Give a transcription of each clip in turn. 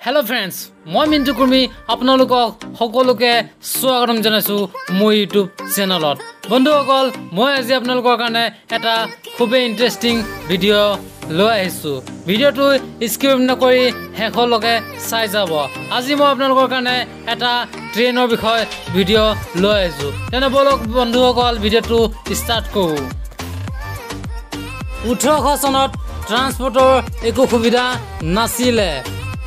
Hello friends, মই মিন্টু কুৰ্মী আপোনালোকক সকলোকে স্বাগতম জনাইছো মোৰ YouTube চেনেলত। বন্ধুসকল, মই আজি আপোনালোকৰ কাৰণে এটা খুবেই ইন্টাৰেষ্টিং ভিডিও লৈ আহিছো। ভিডিওটো স্কিপ নকৰি শেষলৈকে চাই যাব। আজি মই আপোনালোকৰ কাৰণে এটা ট্ৰেইনৰ বিষয়ে ভিডিও লৈ আহিছো। তেনে বলক বন্ধুসকল ভিডিওটো ষ্টাৰ্ট কৰো। 1800 চনত ট্ৰান্সপৰ্টৰ একো সুবিধা নাছিলে।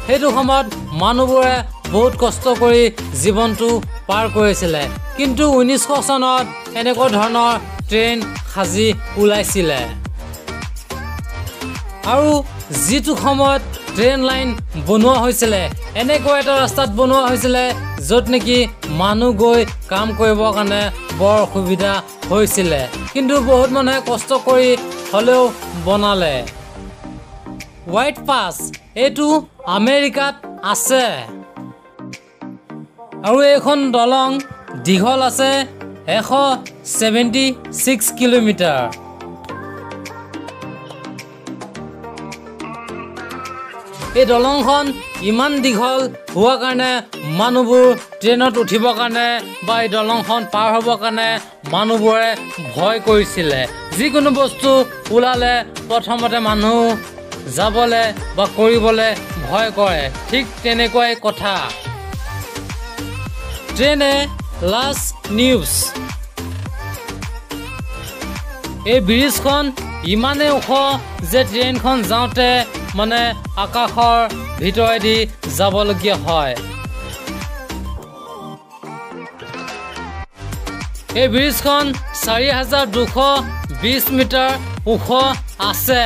সেইটো সময়ত মানুহবোৰে বহুত কষ্ট কৰি জীৱনটো পাৰ কৰিছিলে, কিন্তু 1900 চনত এনেকুৱা ধৰণৰ ট্ৰেইন সাজি ওলাইছিলে। আৰু যিটো সময়ত ট্ৰেইন লাইন বনোৱা হৈছিলে, এনেকুৱা এটা ৰাস্তাত বনোৱা হৈছিলে য'ত নেকি মানুহ গৈ কাম কৰিবৰ কাৰণে বৰ অসুবিধা হৈছিলে, কিন্তু বহুত মানুহে কষ্ট কৰি হ'লেও বনালে। হোৱাইট পাছ এইটো আমেৰিকাত আছে, আৰু এইখন দলং দীঘল আছে 176 কিলোমিটাৰ। এই দলংখন ইমান দীঘল হোৱাৰ কাৰণে মানুহবোৰ ট্ৰেইনত উঠিবৰ কাৰণে বা এই দলংখন পাৰ হ'বৰ কাৰণে মানুহবোৰে ভয় কৰিছিলে। যিকোনো বস্তু ওলালে প্ৰথমতে মানুহ যাবলৈ বা কৰিবলৈ ভয় কৰে। ঠিক তেনেকুৱাই কথা। ট্ৰেইনে লাষ্ট নিউজ এই ব্ৰিজখন ইমানেই ওখ যে ট্ৰেইনখন যাওঁতে মানে আকাশৰ ভিতৰেদি যাবলগীয়া হয়। এই ব্ৰিজখন 4220 মিটাৰ ওখ আছে।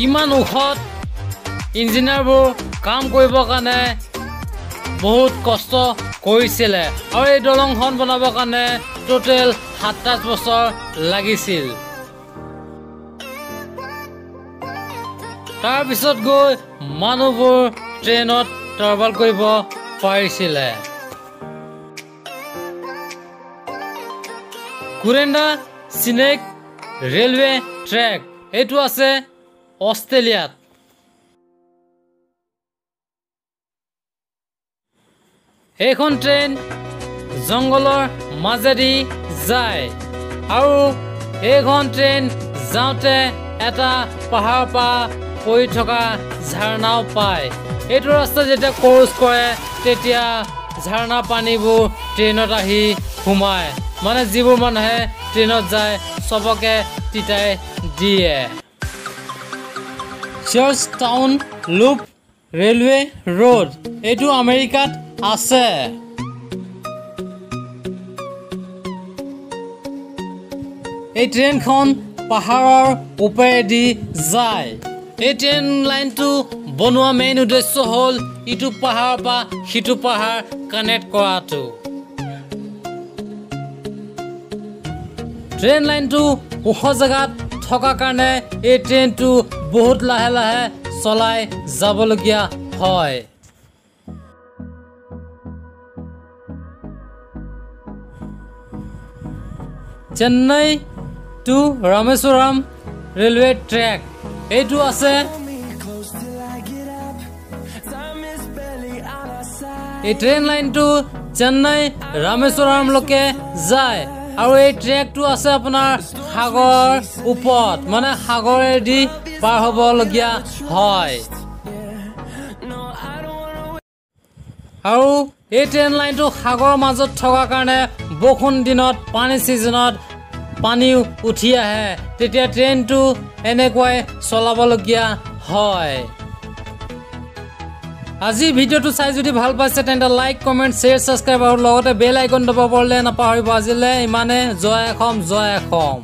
ইমান ওখত ইঞ্জিনিয়াৰবোৰ কাম কৰিবৰ কাৰণে বহুত কষ্ট কৰিছিলে, আৰু এই দলংখন বনাবৰ কাৰণে টোটেল 27 বছৰ লাগিছিল। তাৰপিছত গৈ মানুহবোৰ ট্ৰেইনত ট্ৰেভেল কৰিব পাৰিছিলে। কুৰেণ্ডা চিনেক ৰেলৱে ট্ৰেক এইটো আছে অষ্ট্ৰেলিয়াত। এইখন ট্ৰেইন জংঘলৰ মাজেদি যায়, আৰু এইখন ট্ৰেইন যাওঁতে এটা পাহাৰৰ পৰা পৰি থকা ঝাৰণাও পায়। এইটো ৰাস্তা যেতিয়া ক্ৰছ কৰে তেতিয়া ঝাৰণা পানীবোৰ ট্ৰেইনত আহি সোমায়, মানে যিবোৰ মানুহে ট্ৰেইনত যায় চবকে তিতাই দিয়ে। Church town loop railway road এইটো আমেৰিকাত আছে। এই ট্ৰেইনখন পাহাৰৰ ওপৰেদি যায়। এই ট্ৰেইন লাইনটো বনোৱা মেইন উদ্দেশ্য হ'ল ইটো পাহাৰৰ পৰা সিটো পাহাৰ কানেক্ট কৰাটো। ট্ৰেইন লাইনটো ওখ জেগাত থকাৰ কাৰণে এই ট্ৰেইনটো বহুত লাহে লাহে চলাই যাবলগীয়া হয়। Chennai to Rameswaram railway track এইটো আছে। এই ট্ৰেইন লাইনটো চেন্নাই ৰামেশ্বৰমলৈকে যায়, আৰু এই ট্ৰেকটো আছে আপোনাৰ সাগৰৰ ওপৰত, মানে সাগৰেদি পাৰ হ'বলগীয়া হয়। আৰু এই ট্ৰেইন লাইনটো সাগৰৰ মাজত থকাৰ কাৰণে বৰষুণ দিনত পানী ছিজনত পানী উঠি আহে, তেতিয়া ট্ৰেইনটো এনেকুৱাই চলাবলগীয়া হয়। আজি ভিডিওটো চাই যদি ভাল পাইছে তেন্তে লাইক কমেণ্ট শ্বেয়াৰ ছাবস্ক্ৰাইব আৰু লগতে বেল আইকন দবাবলৈ নাপাহৰিব। আজিলৈ ইমানে। জয় অসম, জয় অসম।